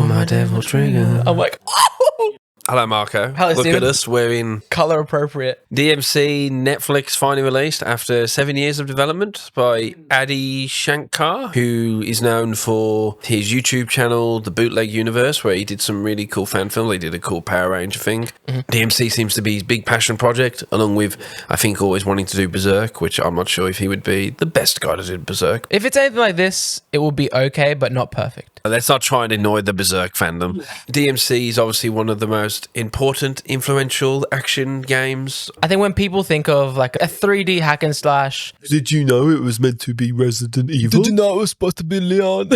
my devil trigger. I'm like, oh! Hello, Marko. Hello, Look Stephen. at us. We're in Color appropriate. DMC. Netflix finally released after 7 years of development by Adi Shankar, who is known for his YouTube channel, The Bootleg Universe, where he did some really cool fan films. He did a cool Power Ranger thing. DMC seems to be his big passion project, along with, I think, always wanting to do Berserk, which I'm not sure if he would be the best guy to do Berserk. If it's anything like this, it will be okay, but not perfect. Let's not try and annoy the Berserk fandom. DMC is obviously one of the most important, influential action games. I think when people think of like a 3D hack and slash, Did you know it was meant to be Resident Evil? did you know it was supposed to be Leon?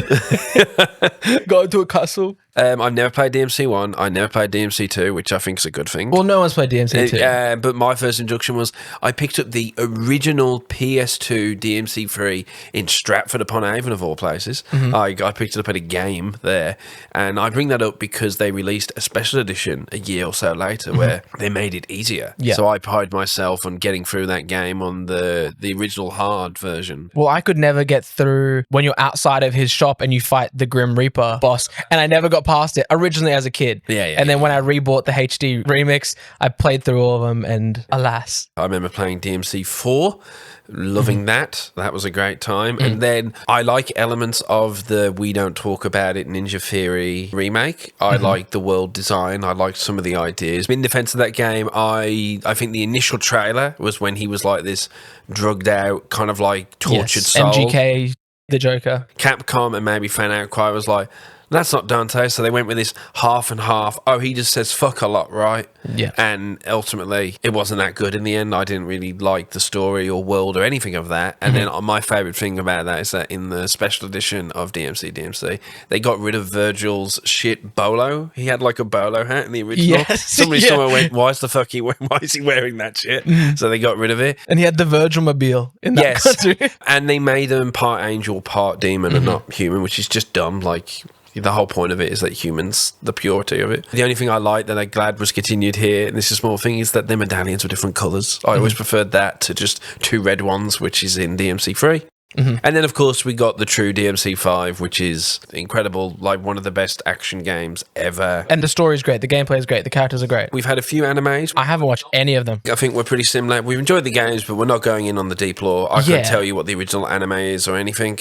Go to a castle. I've never played DMC 1. I never played DMC 2, which I think is a good thing. Well, no one's played DMC 2. But my first introduction was I picked up the original PS2 DMC 3 in Stratford upon Avon, of all places. I picked it up at a game there, and I bring that up because they released a special edition a year or so later where they made it easier. Yeah. So I pride myself on getting through that game on the original hard version. Well, I could never get through when you're outside of his shop and you fight the Grim Reaper boss, and I never got past it originally as a kid. And then when I rebought the HD remix, I played through all of them, and alas. I remember playing DMC 4, loving that. That was a great time. And then I like elements of the We Don't Talk About It Ninja Theory remake. I like the world design. I liked some of the ideas. In defense of that game, I think the initial trailer was when he was like this drugged out, kind of like tortured soul. MGK, the Joker. Capcom and maybe Fan Outcry was like, that's not Dante. So they went with this half and half. Oh, he just says fuck a lot, right? Yeah. And ultimately, it wasn't that good in the end. I didn't really like the story or world or anything of that. And then my favourite thing about that is that in the special edition of DMC, they got rid of Virgil's shit bolo. He had like a bolo hat in the original. Yes. Somewhere went, why is he wearing that shit? So they got rid of it. And he had the Virgil Mobile in that country. And they made him part angel, part demon, and not human, which is just dumb. Like, the whole point of it is that humans, the purity of it. The only thing I like that I'm glad was continued here, and this is a small thing, is that their medallions were different colours. I always preferred that to just two red ones, which is in DMC 3. And then, of course, we got the true DMC 5, which is incredible, like one of the best action games ever. And the story's great, the gameplay is great, the characters are great. We've had a few animes. I haven't watched any of them. I think we're pretty similar. We've enjoyed the games, but we're not going in on the deep lore. I can't tell you what the original anime is or anything,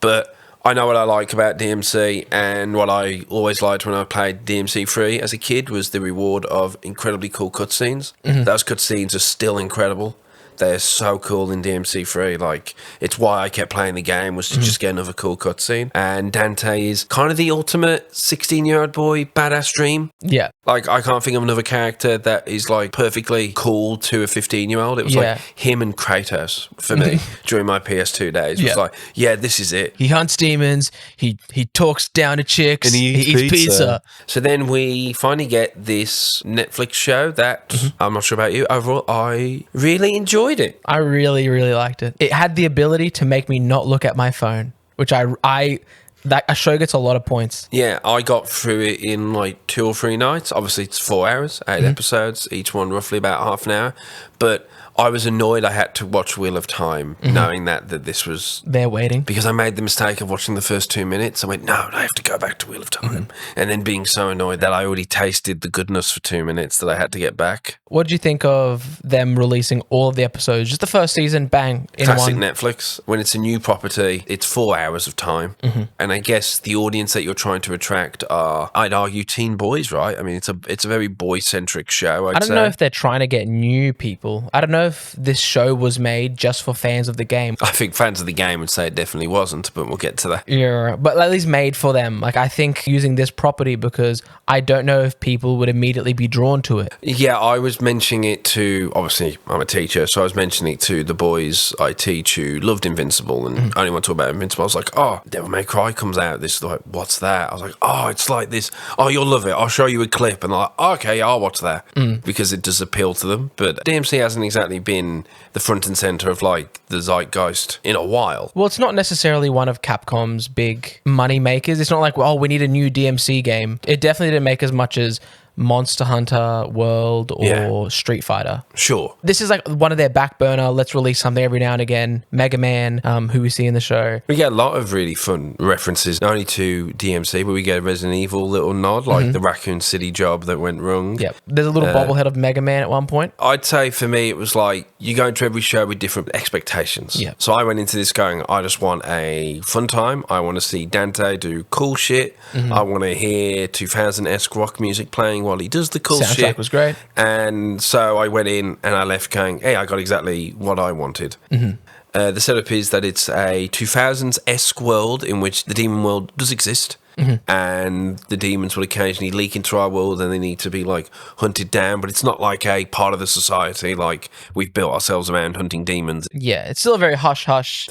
but I know what I like about DMC, and what I always liked when I played DMC 3 as a kid was the reward of incredibly cool cutscenes. Those cutscenes are still incredible. They're so cool in DMC 3. Like, it's why I kept playing the game, was to just get another cool cutscene. And Dante is kind of the ultimate 16-year-old boy badass dream. Yeah. Like, I can't think of another character that is, like, perfectly cool to a 15-year-old. It was, like, him and Kratos, for me, during my PS2 days. It was like, this is it. He hunts demons, he talks down to chicks, And he eats pizza. So then we finally get this Netflix show that, I'm not sure about you, overall, I really enjoyed it. I really, really liked it. It had the ability to make me not look at my phone, which that a show gets a lot of points. Yeah, I got through it in like 2 or 3 nights. Obviously, it's 4 hours, 8 episodes, each one roughly about half an hour. But I was annoyed I had to watch Wheel of Time, knowing that this was... They're waiting. Because I made the mistake of watching the first 2 minutes. I went, no, I have to go back to Wheel of Time. And then being so annoyed that I already tasted the goodness for 2 minutes that I had to get back. What did you think of them releasing all of the episodes? Just the first season, bang, in Classic one. Netflix. When it's a new property, it's 4 hours of time. And I guess the audience that you're trying to attract are, I'd argue, teen boys, right? I mean, it's a very boy-centric show, I don't know if they're trying to get new people. I don't know if this show was made just for fans of the game. I think fans of the game would say it definitely wasn't, but we'll get to that. Yeah, but at least made for them. Like, I think using this property, because I don't know if people would immediately be drawn to it. Yeah, I was mentioning it to, obviously, I'm a teacher, so I was mentioning it to the boys I teach who loved Invincible and only want to talk about Invincible. I was like, oh, Devil May Cry comes out. This is like, what's that? I was like, oh, it's like this. Oh, you'll love it. I'll show you a clip. And they're like, okay, I'll watch that because it does appeal to them. But DMC hasn't exactly been the front and center of like the zeitgeist in a while. Well, it's not necessarily one of Capcom's big money makers. It's not like, oh, we need a new DMC game. It definitely didn't make as much as Monster Hunter World or Street Fighter. Sure. This is like one of their back burner. Let's release something every now and again. Mega Man, who we see in the show. We get a lot of really fun references, not only to DMC, but we get a Resident Evil little nod, like the Raccoon City job that went wrong. Yep. There's a little bobblehead of Mega Man at one point. I'd say for me, it was like you go into every show with different expectations. Yeah. So I went into this going, I just want a fun time. I want to see Dante do cool shit. I want to hear 2000-esque rock music playing while he does the cool shit. Soundtrack was great. And so I went in and I left going, hey, I got exactly what I wanted. The setup is that it's a 2000s-esque world in which the demon world does exist. And the demons will occasionally leak into our world and they need to be like hunted down, but it's not like a part of the society like we've built ourselves around hunting demons. Yeah, it's still a very hush-hush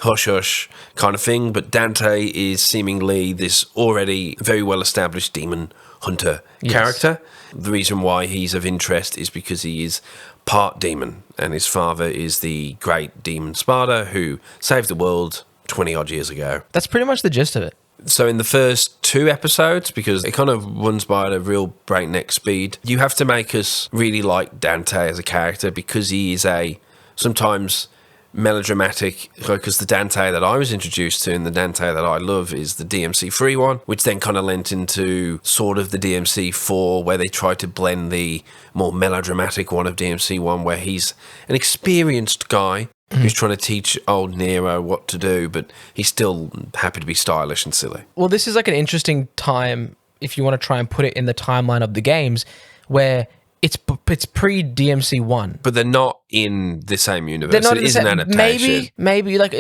Kind of thing, but Dante is seemingly this already very well-established demon hunter character. The reason why he's of interest is because he is part demon and his father is the great demon Sparta who saved the world 20-odd years ago. That's pretty much the gist of it. So in the first 2 episodes, because it kind of runs by at a real breakneck speed, you have to make us really like Dante as a character because he is a sometimes melodramatic, because the Dante that I was introduced to and the Dante that I love is the DMC3 one, which then kind of lent into sort of the DMC4 where they tried to blend the more melodramatic one of DMC1 where he's an experienced guy who's trying to teach old Nero what to do, but he's still happy to be stylish and silly. Well, this is like an interesting time if you want to try and put it in the timeline of the games where it's pre-DMC1. But they're not in the same universe. They're not. It is an adaptation. Maybe like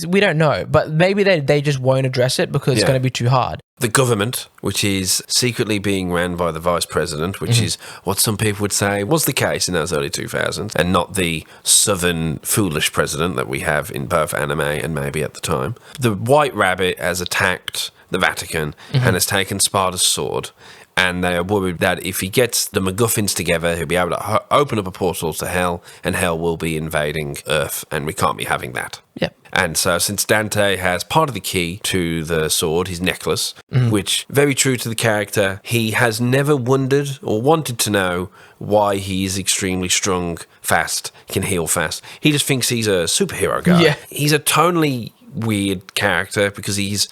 we don't know, but maybe they just won't address it because it's going to be too hard. The government, which is secretly being ran by the vice president, which is what some people would say was the case in those early 2000s, and not the southern foolish president that we have in both anime and maybe at the time. The White Rabbit has attacked the Vatican and has taken Sparta's sword. And they are worried that if he gets the MacGuffins together, he'll be able to open up a portal to hell, and hell will be invading Earth, and we can't be having that. Yep. And so since Dante has part of the key to the sword, his necklace, which, very true to the character, he has never wondered or wanted to know why he is extremely strong, fast, can heal fast. He just thinks he's a superhero guy. Yeah. He's a tonally weird character because he's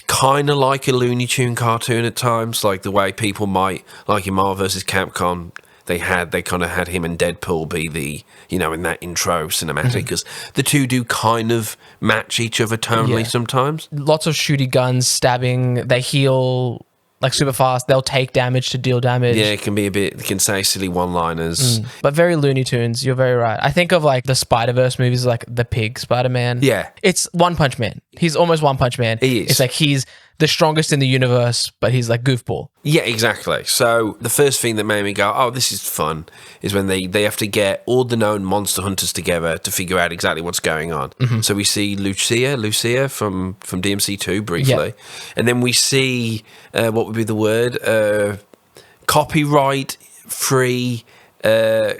kind of like a Looney Tune cartoon at times, like the way people might, like in Marvel vs. Capcom, they kind of had him and Deadpool be the, in that intro cinematic, because the two do kind of match each other tonally sometimes. Lots of shooty guns, stabbing, they heal like super fast, they'll take damage to deal damage. Yeah, it can say silly one-liners. But very Looney Tunes, you're very right. I think of like the Spider-Verse movies, like the pig Spider-Man. Yeah. It's One Punch Man. He's almost One Punch Man. He is. It's like he's the strongest in the universe, but he's like goofball. Yeah, exactly. So the first thing that made me go, oh, this is fun, is when they have to get all the known monster hunters together to figure out exactly what's going on. So we see Lucia from DMC2 briefly. And then we see, what would be the word? Copyright-free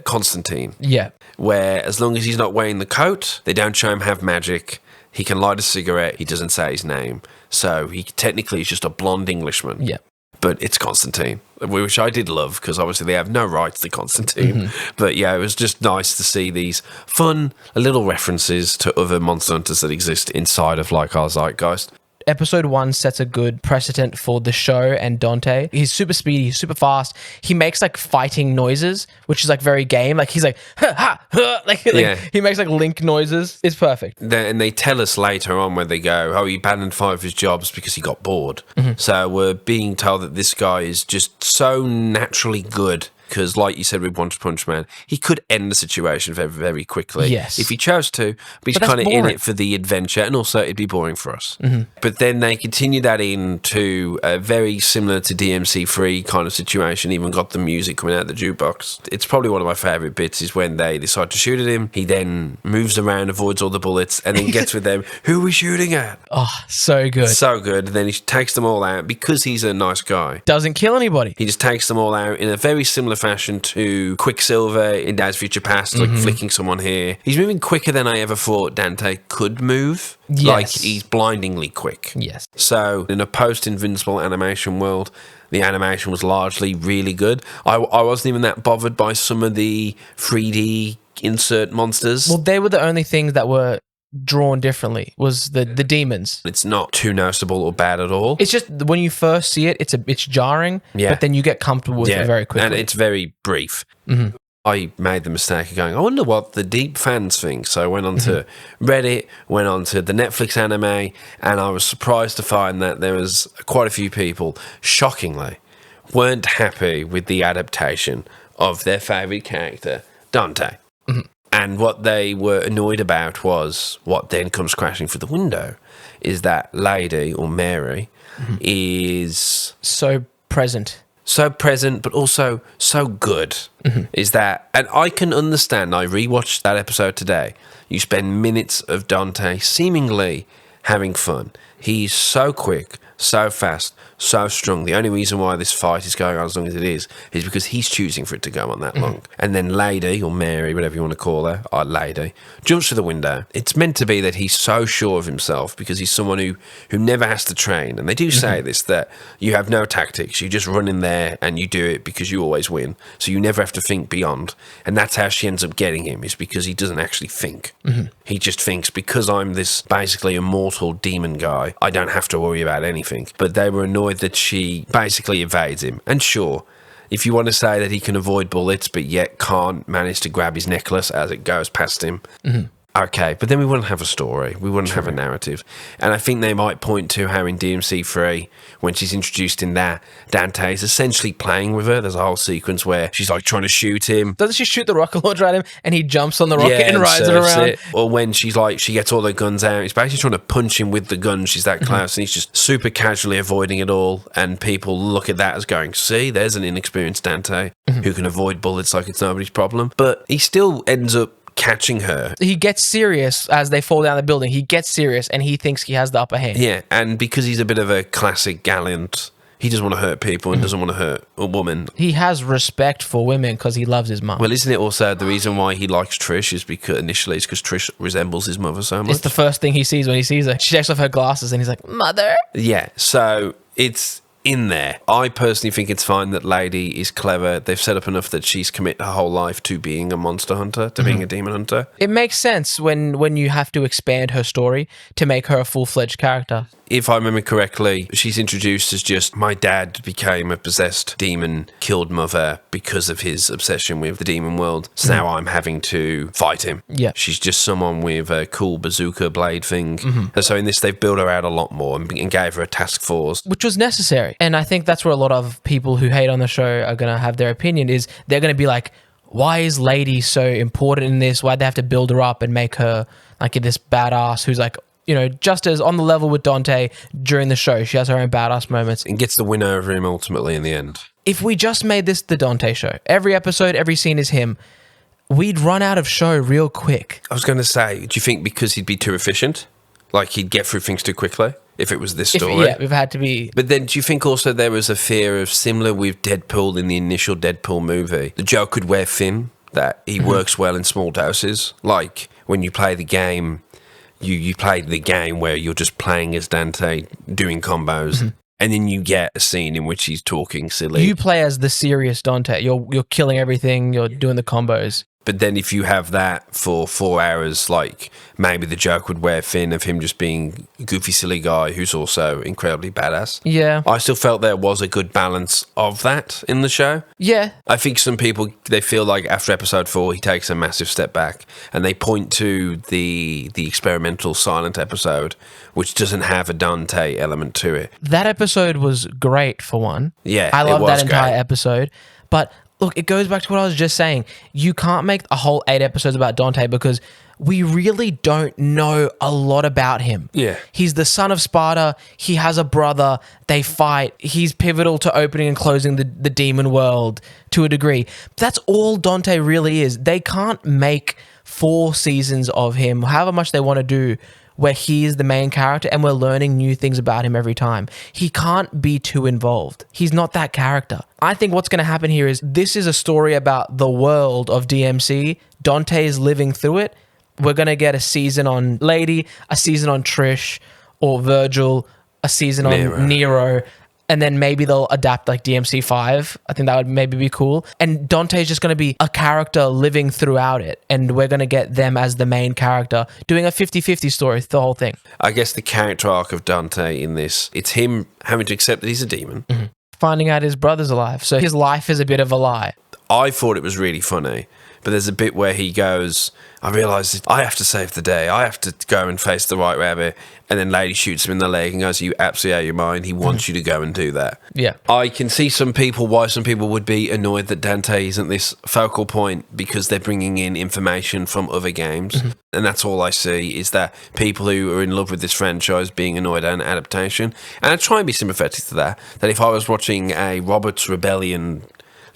Constantine. Yeah. Where as long as he's not wearing the coat, they don't show him have magic. He can light a cigarette. He doesn't say his name. So he technically is just a blonde Englishman. Yeah. But it's Constantine, which I did love because obviously they have no rights to Constantine. But yeah, it was just nice to see these fun little references to other monster hunters that exist inside of like our zeitgeist. Episode 1 sets a good precedent for the show and Dante. He's super speedy, he's super fast. He makes like fighting noises, which is like very game. Like he's like, ha, ha, ha. Like he makes like Link noises. It's perfect. And they tell us later on where they go, oh, he abandoned 5 of his jobs because he got bored. So we're being told that this guy is just so naturally good. Because, like you said with One Punch Man, he could end the situation very, very quickly. Yes. If he chose to, but he's kind of in it for the adventure, and also it'd be boring for us. But then they continue that into a very similar to DMC3 kind of situation, even got the music coming out of the jukebox. It's probably one of my favourite bits is when they decide to shoot at him. He then moves around, avoids all the bullets, and then gets with them. Who are we shooting at? Oh, so good. So good. And then he takes them all out because he's a nice guy. Doesn't kill anybody. He just takes them all out in a very similar similar fashion to Quicksilver in Days of Future Past, like flicking someone here. He's moving quicker than I ever thought Dante could move. Yes. Like, he's blindingly quick. Yes. So, in a post-Invincible animation world, the animation was largely really good. I wasn't even that bothered by some of the 3D insert monsters. Well, they were the only things that were drawn differently, was the demons. It's not too noticeable or bad at all. It's just when you first see it, it's jarring, but then you get comfortable with it very quickly. And it's very brief. I made the mistake of going, I wonder what the deep fans think. So I went on to Reddit, went on to the Netflix anime, and I was surprised to find that there was quite a few people, shockingly, weren't happy with the adaptation of their favourite character, Dante. And what they were annoyed about was what then comes crashing through the window is that Lady, or Mary, is so present. So present, but also so good. Is that, and I can understand, I rewatched that episode today. You spend minutes of Dante seemingly having fun. He's so quick, so fast, so strong. The only reason why this fight is going on as long as it is because he's choosing for it to go on that long. And then Lady, or Mary, whatever you want to call her, or Lady, jumps through the window. It's meant to be that he's so sure of himself because he's someone who never has to train. And they do say this, that you have no tactics. You just run in there and you do it because you always win. So you never have to think beyond. And that's how she ends up getting him, is because he doesn't actually think. He just thinks, because I'm this basically immortal demon guy, I don't have to worry about anything. But they were annoyed that she basically evades him. And sure, if you want to say that he can avoid bullets but yet can't manage to grab his necklace as it goes past him, okay, but then we wouldn't have a story. We wouldn't have a narrative. And I think they might point to how in DMC3, when she's introduced in that, Dante is essentially playing with her. There's a whole sequence where she's like trying to shoot him. Doesn't she shoot the rocket launcher at him and he jumps on the rocket and rides it around? Or when she's like, she gets all the guns out, he's basically trying to punch him with the gun. She's that close and he's just super casually avoiding it all. And people look at that as going, see, there's an inexperienced Dante who can avoid bullets like it's nobody's problem. But he still ends up catching her. He gets serious as they fall down the building. He gets serious and he thinks he has the upper hand. Yeah, and because he's a bit of a classic gallant, he doesn't want to hurt people and doesn't want to hurt a woman. He has respect for women because he loves his mum. Well, isn't it also the reason why he likes Trish is because initially it's because Trish resembles his mother so much? It's the first thing he sees when he sees her. She takes off her glasses and he's like, Mother? Yeah, so it's in there. I personally think it's fine that Lady is clever. They've set up enough that she's committed her whole life to being a monster hunter, to being a demon hunter. It makes sense when you have to expand her story to make her a full-fledged character. If I remember correctly, she's introduced as just, my dad became a possessed demon, killed mother because of his obsession with the demon world. So now I'm having to fight him. Yeah. She's just someone with a cool bazooka blade thing. And so in this, they've built her out a lot more and gave her a task force. Which was necessary. And I think that's where a lot of people who hate on the show are going to have their opinion, is they're going to be like, why is Lady so important in this? Why'd they have to build her up and make her like this badass who's like, you know, just as on the level with Dante during the show. She has her own badass moments. And gets the win over him ultimately in the end. If we just made this the Dante show, every episode, every scene is him, we'd run out of show real quick. I was going to say, do you think because he'd be too efficient? Like he'd get through things too quickly? If it was this story? If it had to be. But then do you think also there was a fear of, similar with Deadpool in the initial Deadpool movie, the joke could wear thin, that he works well in small doses? Like when you play the game, you play the game where you're just playing as Dante doing combos, and then you get a scene in which he's talking silly. You play as the serious Dante. You're killing everything. You're doing the combos. But then if you have that for 4 hours, like maybe the joke would wear thin of him just being a goofy, silly guy who's also incredibly badass. Yeah. I still felt there was a good balance of that in the show. Yeah. I think some people, they feel like after episode 4, he takes a massive step back and they point to the experimental silent episode, which doesn't have a Dante element to it. That episode was great for one. Yeah, I love that entire great. episode. But look, it goes back to what I was just saying. You can't make a whole 8 episodes about Dante because we really don't know a lot about him. Yeah. He's the son of Sparta. He has a brother. They fight. He's pivotal to opening and closing the demon world to a degree. That's all Dante really is. They can't make 4 seasons of him, however much they want to do, where he is the main character and we're learning new things about him every time. He can't be too involved. He's not that character. I think what's going to happen here is this is a story about the world of DMC. Dante is living through it. We're going to get a season on Lady, a season on Trish or Virgil, a season on Nero, and then maybe they'll adapt like DMC 5. I think that would maybe be cool. And Dante's just going to be a character living throughout it, and we're going to get them as the main character doing a 50-50 story, the whole thing. I guess the character arc of Dante in this, it's him having to accept that he's a demon. Mm-hmm. Finding out his brother's alive. So his life is a bit of a lie. I thought it was really funny, but there's a bit where he goes, I realise I have to save the day. I have to go and face the White Rabbit. And then Lady shoots him in the leg and goes, you absolutely out of your mind. He wants you to go and do that. Yeah. I can see why some people would be annoyed that Dante isn't this focal point because they're bringing in information from other games. Mm-hmm. And that's all I see is that people who are in love with this franchise being annoyed at an adaptation. And I try and be sympathetic to that. That if I was watching a Robert's Rebellion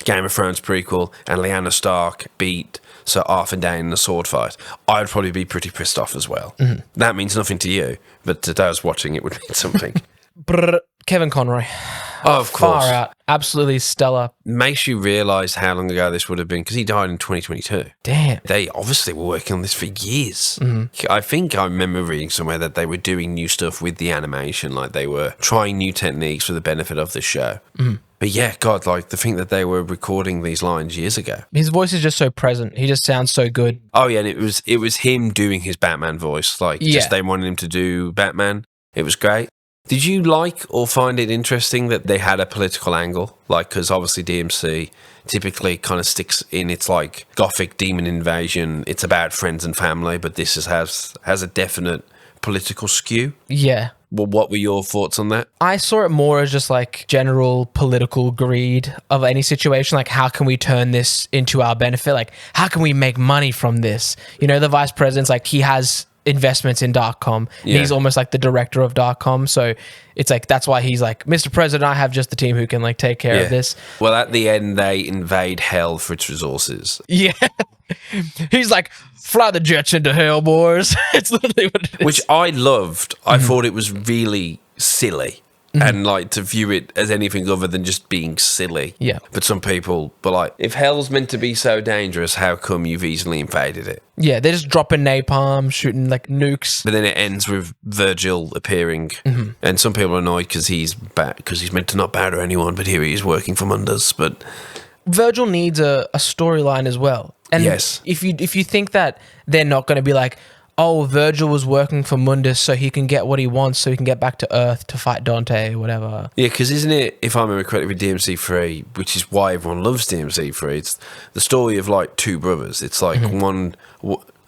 Game of Thrones prequel and Lyanna Stark beat Sir Arthur Dayne in a sword fight, I'd probably be pretty pissed off as well. Mm-hmm. That means nothing to you, but to those watching it would mean something. Kevin Conroy. Oh, of course. Far out. Absolutely stellar. Makes you realise how long ago this would have been, because he died in 2022. Damn. They obviously were working on this for years. Mm-hmm. I think I remember reading somewhere that they were doing new stuff with the animation, like they were trying new techniques for the benefit of the show. Mm-hmm. But yeah, God, like to think that they were recording these lines years ago. His voice is just so present. He just sounds so good. Oh yeah, and it was him doing his Batman voice. Like just they wanted him to do Batman. It was great. Did you like or find it interesting that they had a political angle? Like, because obviously DMC typically kind of sticks in its like gothic demon invasion. It's about friends and family, but this has a definite political skew. Yeah. Well, what were your thoughts on that? I saw it more as just like general political greed of any situation. Like, how can we turn this into our benefit? Like, how can we make money from this? You know, the vice president's like, he has investments in Darkcom. Yeah. He's almost like the director of Darkcom. So it's like, that's why he's like, Mr. President, I have just the team who can like take care of this. Well, at the end, they invade hell for its resources. Yeah. He's like, fly the jets into hell, boys. It's literally what it is. Which I loved. I thought it was really silly. Mm-hmm. And like to view it as anything other than just being silly. Yeah. But some people were like, if hell's meant to be so dangerous, how come you've easily invaded it? Yeah, they're just dropping napalm, shooting like nukes. But then it ends with Virgil appearing. Mm-hmm. And some people are annoyed because he's meant to not bow to anyone, but here he is working for Mundus. But Virgil needs a storyline as well. And yes. if you think that they're not going to be like, oh, Virgil was working for Mundus so he can get what he wants so he can get back to Earth to fight Dante or whatever. Yeah, because isn't it, if I remember correctly, with DMC3, which is why everyone loves DMC3, it's the story of like two brothers. It's like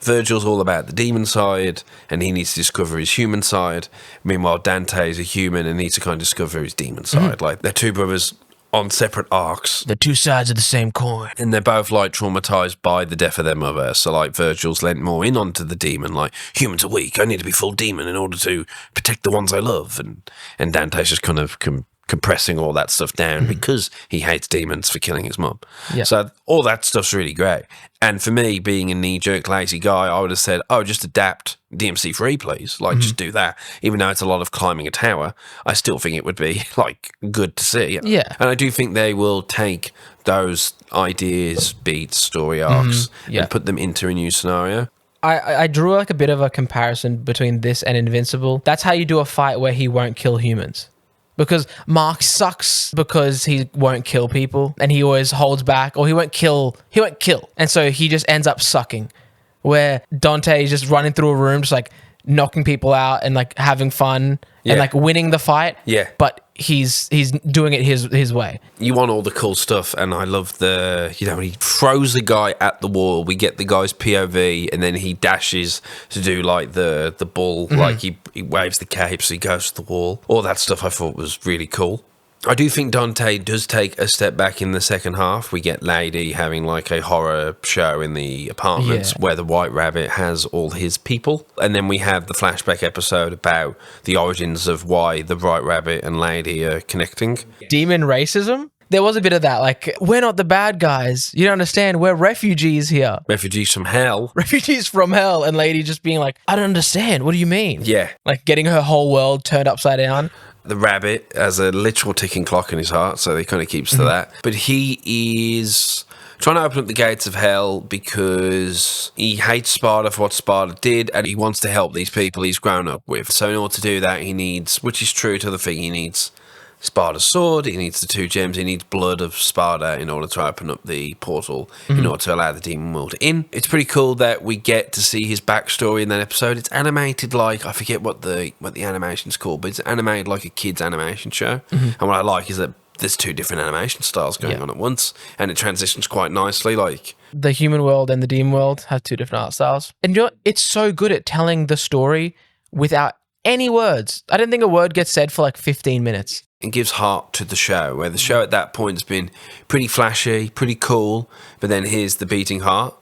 Virgil's all about the demon side and he needs to discover his human side. Meanwhile, Dante is a human and needs to kind of discover his demon side. Like they're two brothers on separate arcs. The two sides of the same coin. And they're both like traumatized by the death of their mother. So like Virgil's lent more in onto the demon, like humans are weak. I need to be full demon in order to protect the ones I love. And Dante's just kind of compressing all that stuff down because he hates demons for killing his mum. Yeah. So all that stuff's really great. And for me, being a knee-jerk lazy guy, I would have said, oh, just adapt DMC3, please. Like, just do that. Even though it's a lot of climbing a tower, I still think it would be, like, good to see. Yeah. And I do think they will take those ideas, beats, story arcs, and put them into a new scenario. I drew, like, a bit of a comparison between this and Invincible. That's how you do a fight where he won't kill humans. Because Mark sucks because he won't kill people and he always holds back, or he won't kill. And so he just ends up sucking. Where Dante is just running through a room, just like knocking people out and like having fun and like winning the fight. Yeah. But he's doing it his way. You want all the cool stuff, and I love when he throws the guy at the wall, we get the guy's POV, and then he dashes to do like the bull, like he waves the cape, so he goes to the wall. All that stuff I thought was really cool. I do think Dante does take a step back in the second half. We get Lady having like a horror show in the apartments where the White Rabbit has all his people. And then we have the flashback episode about the origins of why the White Rabbit and Lady are connecting. Demon racism? There was a bit of that, like, we're not the bad guys. You don't understand. We're refugees here. Refugees from hell. Refugees from hell. And Lady just being like, I don't understand. What do you mean? Yeah. Like getting her whole world turned upside down. The rabbit has a literal ticking clock in his heart, so he kind of keeps to that. But he is trying to open up the gates of hell because he hates Sparta for what Sparta did, and he wants to help these people he's grown up with. So in order to do that, he needs, which is true to the thing, he needs Sparta's sword, he needs the 2 gems, he needs blood of Sparta in order to open up the portal, in order to allow the demon world in. It's pretty cool that we get to see his backstory in that episode. It's animated like, I forget what the animation's called, but it's animated like a kid's animation show. And what I like is that there's 2 different animation styles going on at once, and it transitions quite nicely. Like the human world and the demon world have 2 different art styles. And it's so good at telling the story without any words. I don't think a word gets said for like 15 minutes. It gives heart to the show, where the show at that point has been pretty flashy, pretty cool, but then here's the beating heart.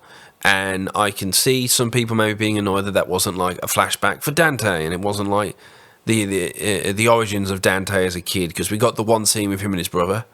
And I can see some people maybe being annoyed that wasn't like a flashback for Dante, and it wasn't like the origins of Dante as a kid, because we got the one scene with him and his brother,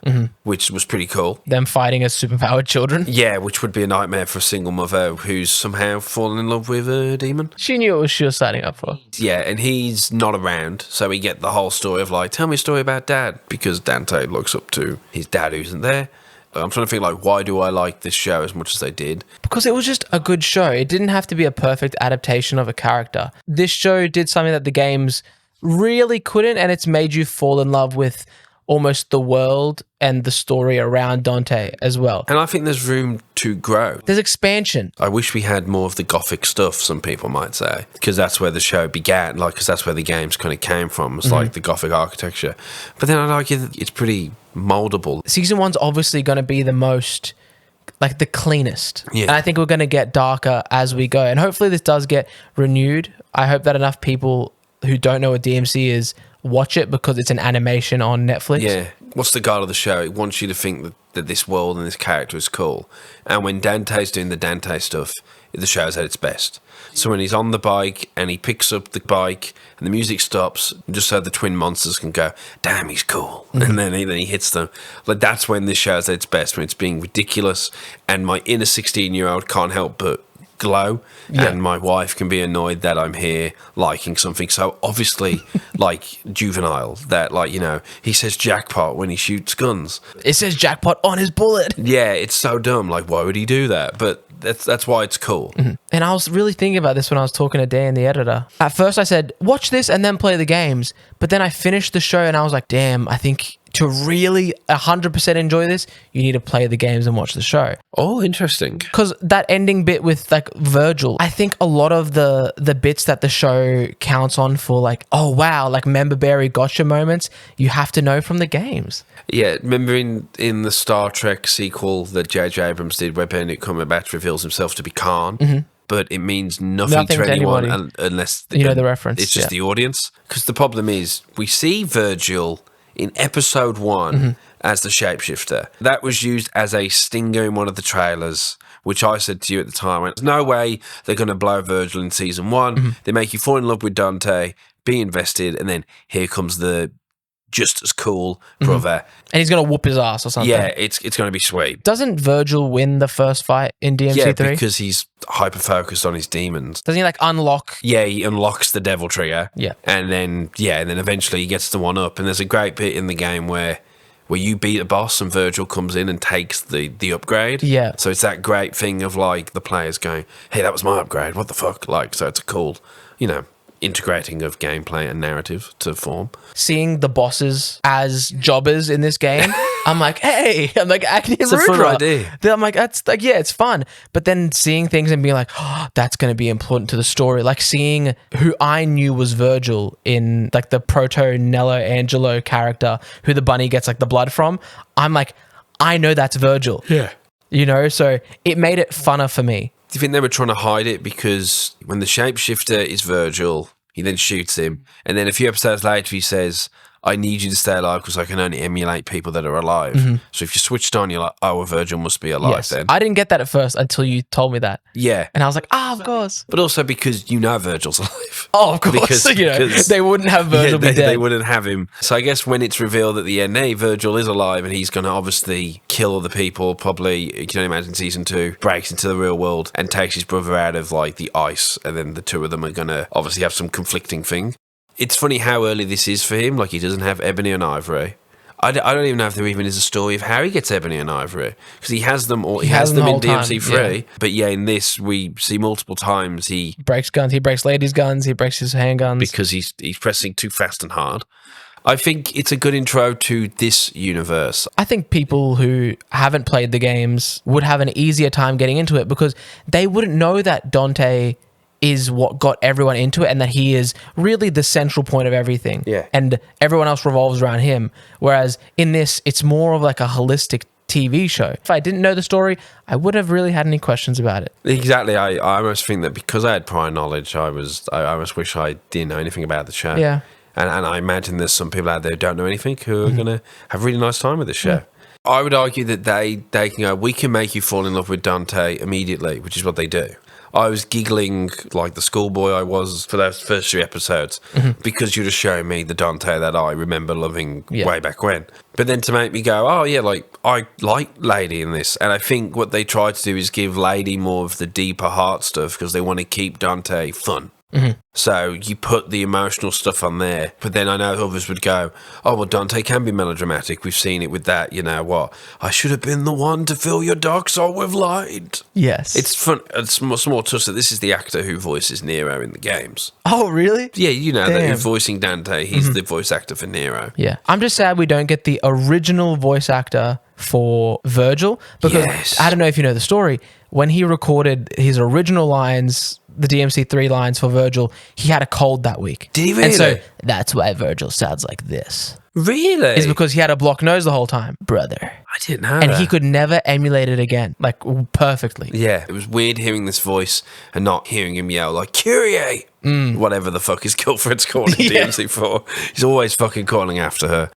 which was pretty cool. Them fighting as superpowered children. Yeah, which would be a nightmare for a single mother who's somehow fallen in love with a demon. She knew what she was signing up for. Yeah, and he's not around, so we get the whole story of like, tell me a story about Dad, because Dante looks up to his dad who isn't there. I'm trying to think like, why do I like this show as much as they did? Because it was just a good show. It didn't have to be a perfect adaptation of a character. This show did something that the games really couldn't, and it's made you fall in love with almost the world and the story around Dante as well. And I think there's room to grow. There's expansion. I wish we had more of the gothic stuff, some people might say, because that's where the show began, like, because that's where the games kind of came from. It's like the gothic architecture. But then I'd argue that it's pretty moldable. Season 1's obviously going to be the most, like, the cleanest. Yeah. And I think we're going to get darker as we go. And hopefully this does get renewed. I hope that enough people who don't know what DMC is watch it, because it's an animation on Netflix. Yeah. What's the goal of the show? It wants you to think that this world and this character is cool. And when Dante's doing the Dante stuff, the show's at its best. So when he's on the bike and he picks up the bike and the music stops, just so the twin monsters can go, damn, he's cool. And then he hits them. Like, that's when this show's at its best, when it's being ridiculous and my inner 16-year-old can't help but glow, and my wife can be annoyed that I'm here liking something so obviously like juvenile, that, like, you know, he says jackpot when he shoots guns. It says jackpot on his bullet. Yeah, it's so dumb. Like, why would he do that? But that's why it's cool. And I was really thinking about this when I was talking to Dan, the editor. At first I said, watch this and then play the games. But then I finished the show and I was like, damn, I think to really 100% enjoy this, you need to play the games and watch the show. Oh, interesting. Because that ending bit with, like, Virgil, I think a lot of the bits that the show counts on for, like, oh, wow, like member berry gotcha moments, you have to know from the games. Yeah, remember in the Star Trek sequel that J.J. Abrams did, where Benedict Cumberbatch reveals himself to be Khan, but it means nothing to anyone unless you know the reference. It's just the audience. Because the problem is, we see Virgil in episode 1 as the shapeshifter. That was used as a stinger in one of the trailers, which I said to you at the time, there's no way they're going to blow Virgil in season 1. They make you fall in love with Dante, be invested, and then here comes the just as cool brother. And he's going to whoop his ass or something. Yeah, it's going to be sweet. Doesn't Virgil win the first fight in DMC3? Yeah, because he's hyper-focused on his demons. Doesn't he, like, unlock? Yeah, he unlocks the devil trigger. Yeah. And then eventually he gets the one up. And there's a great bit in the game where you beat a boss and Virgil comes in and takes the upgrade. Yeah. So it's that great thing of, like, the players going, hey, that was my upgrade. What the fuck? Like, so it's a cool, you know, integrating of gameplay and narrative to form. Seeing the bosses as jobbers in this game, I'm like, hey, I'm like, Agni and It's a fun Rudra. idea. I'm like, that's like, yeah, it's fun. But then seeing things and being like, oh, that's going to be important to the story. Like seeing who I knew was Virgil in, like, the proto Nello Angelo character, who the bunny gets, like, the blood from. I'm like, I know that's Virgil. Yeah. You know, so it made it funner for me. Do you think they were trying to hide it because when the shapeshifter is Virgil, he then shoots him, and then a few episodes later he says, I need you to stay alive because I can only emulate people that are alive. So if you switched on, you're like, oh, well, Virgil must be alive then. I didn't get that at first until you told me that. Yeah. And I was like, of course. But also because you know Virgil's alive. Oh, of course. Because they wouldn't have Virgil be dead. They wouldn't have him. So I guess when it's revealed at the end, hey, Virgil is alive and he's going to obviously kill all the people, probably, you can imagine season 2, breaks into the real world and takes his brother out of like the ice, and then the two of them are going to obviously have some conflicting thing. It's funny how early this is for him. Like, he doesn't have Ebony and Ivory. I don't even know if there even is a story of how he gets Ebony and Ivory, because he has them all. He has them in DMC3, but in this we see multiple times he breaks guns. He breaks ladies' guns. He breaks his handguns because he's pressing too fast and hard. I think it's a good intro to this universe. I think people who haven't played the games would have an easier time getting into it because they wouldn't know that Dante is what got everyone into it and that he is really the central point of everything. Yeah. And everyone else revolves around him. Whereas in this, it's more of like a holistic TV show. If I didn't know the story, I wouldn't have really had any questions about it. Exactly. I almost think that because I had prior knowledge, I almost wish I didn't know anything about the show. Yeah. And I imagine there's some people out there who don't know anything who are going to have a really nice time with this show. I would argue that they can go, we can make you fall in love with Dante immediately, which is what they do. I was giggling like the schoolboy I was for those first 3 episodes because you're just showing me the Dante that I remember loving way back when. But then to make me go, oh yeah, like I like Lady in this. And I think what they try to do is give Lady more of the deeper heart stuff because they want to keep Dante fun. So you put the emotional stuff on there, but then I know others would go, oh, well, Dante can be melodramatic. We've seen it with that, you know what? I should have been the one to fill your dark soul with light. Yes. It's fun. It's more touch that this is the actor who voices Nero in the games. Oh, really? Yeah, you know that he's voicing Dante. He's the voice actor for Nero. Yeah. I'm just sad we don't get the original voice actor for Virgil because I don't know if you know the story. When he recorded his original lines, the DMC3 lines for Virgil, he had a cold that week. Did he really? And so that's why Virgil sounds like this. Really? It's because he had a blocked nose the whole time. Brother. I didn't know And that. he could never emulate it again, like perfectly. Yeah, it was weird hearing this voice and not hearing him yell like, Kyrie! Whatever the fuck his girlfriend's calling DMC4. He's always fucking calling after her.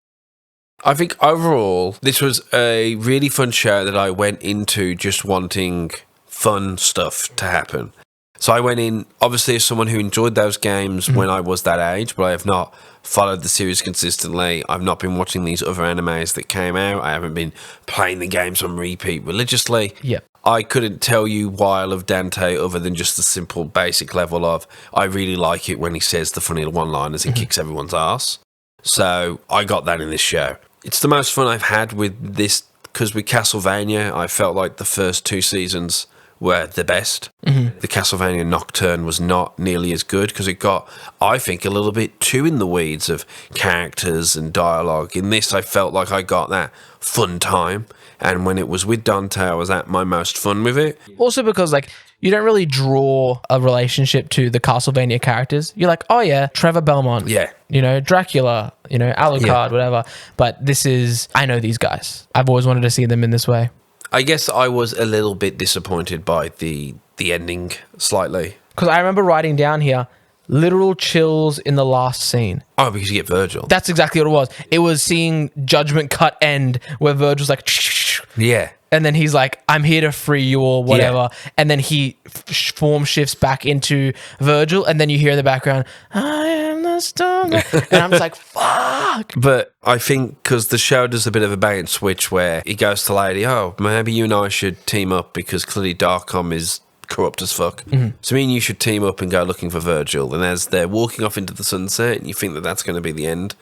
I think overall, this was a really fun show that I went into just wanting fun stuff to happen. So I went in, obviously, as someone who enjoyed those games when I was that age, but I have not followed the series consistently. I've not been watching these other animes that came out. I haven't been playing the games on repeat religiously. Yep. I couldn't tell you why I love Dante other than just the simple basic level of I really like it when he says the funny one-liners and kicks everyone's ass. So I got that in this show. It's the most fun I've had with this because with Castlevania, I felt like the first 2 seasons were the best. The Castlevania Nocturne was not nearly as good because it got, I think, a little bit too in the weeds of characters and dialogue. In this, I felt like I got that fun time. And when it was with Dante, I was at my most fun with it. Also because, like, you don't really draw a relationship to the Castlevania characters. You're like, oh yeah, Trevor Belmont. Yeah. You know, Dracula, you know, Alucard, whatever. But this is, I know these guys. I've always wanted to see them in this way. I guess I was a little bit disappointed by the ending slightly. Because I remember writing down here, literal chills in the last scene. Oh, because you get Virgil. That's exactly what it was. It was seeing Judgment Cut end where Virgil's like, yeah. And then he's like, I'm here to free you or whatever. Yeah. And then he form shifts back into Virgil. And then you hear in the background, I am the stone. And I'm just like, fuck. But I think because the show does a bit of a bait and switch where he goes to Lady, oh, maybe you and I should team up because clearly Darkcom is corrupt as fuck. So me and you should team up and go looking for Virgil. And as they're walking off into the sunset and you think that that's going to be the end,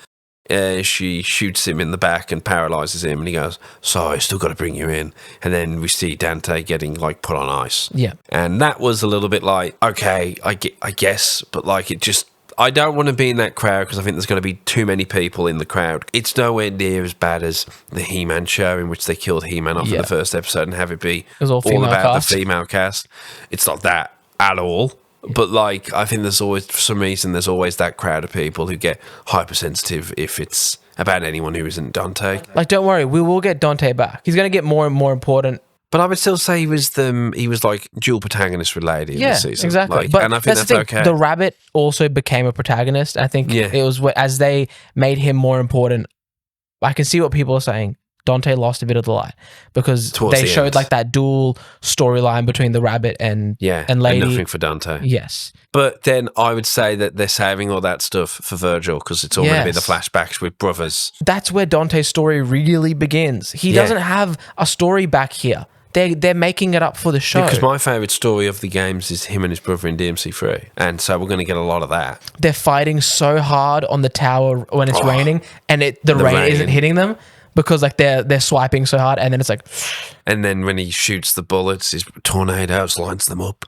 she shoots him in the back and paralyzes him, and he goes, sorry, still got to bring you in. And then we see Dante getting like put on ice. Yeah. And that was a little bit like, okay, I guess, but like it just, I don't want to be in that crowd because I think there's going to be too many people in the crowd. It's nowhere near as bad as the He-Man show in which they killed He-Man off in the first episode and have it be all about cast. the female cast. It's not that at all. But like, I think there's always, for some reason, there's always that crowd of people who get hypersensitive if it's about anyone who isn't Dante. Like, don't worry, we will get Dante back. He's going to get more and more important But I would still say he was like dual protagonist with Lady in this season. Exactly. Like, but and I think that's okay. The rabbit also became a protagonist. I think it was as they made him more important. I can see what people are saying. Dante lost a bit of the light because they showed like that dual storyline between the rabbit and Lady. And nothing for Dante. Yes. But then I would say that they're saving all that stuff for Virgil because it's all going to be the flashbacks with brothers. That's where Dante's story really begins. He doesn't have a story back here. They're making it up for the show. Because my favourite story of the games is him and his brother in DMC3. And so we're going to get a lot of that. They're fighting so hard on the tower when it's raining and the rain isn't hitting them. Because like they're swiping so hard, and then it's like, and then when he shoots the bullets, his tornadoes lines them up,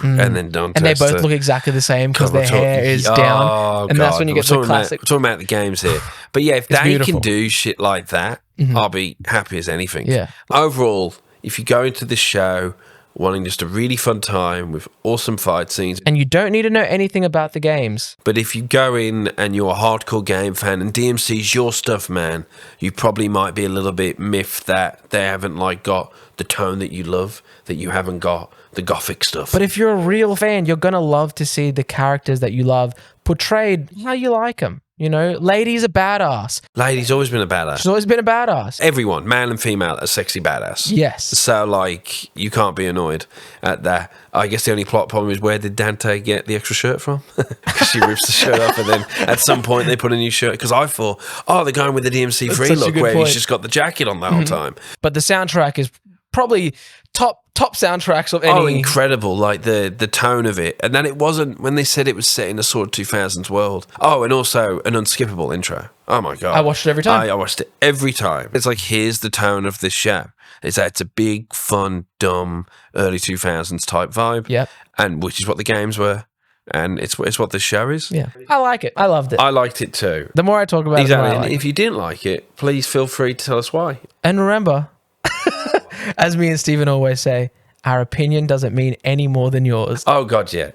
and then Dante. And they both look exactly the same because their hair is down, and that's when you get the classic. We're talking about the games here, but yeah, if they can do shit like that, I'll be happy as anything. Yeah. Overall, if you go into this show wanting just a really fun time with awesome fight scenes. And you don't need to know anything about the games. But if you go in and you're a hardcore game fan and DMC's your stuff, man, you probably might be a little bit miffed that they haven't like got the tone that you love, that you haven't got the gothic stuff. But if you're a real fan, you're going to love to see the characters that you love portrayed how you like them. You know, Lady's a badass. Lady's always been a badass. She's always been a badass. Everyone, male and female, a sexy badass. Yes. So, like, you can't be annoyed at that. I guess the only plot problem is where did Dante get the extra shirt from? Because she rips the shirt off and then at some point they put a new shirt. Because I thought, they're going with the DMC3 look where he's just got the jacket on the whole time. But the soundtrack is probably top soundtracks of any. Oh, incredible! Like the tone of it, and then it wasn't when they said it was set in a sort of 2000s world. Oh, and also an unskippable intro. Oh my god! I watched it every time. I watched it every time. It's like here's the tone of this show. It's a big, fun, dumb early 2000s type vibe. Yep. And which is what the games were. And it's what this show is. Yeah, I like it. I loved it. I liked it too. The more I talk about it, the more I like it. If you didn't like it, please feel free to tell us why. And remember, as me and Stephen always say, our opinion doesn't mean any more than yours. Oh, God, yeah.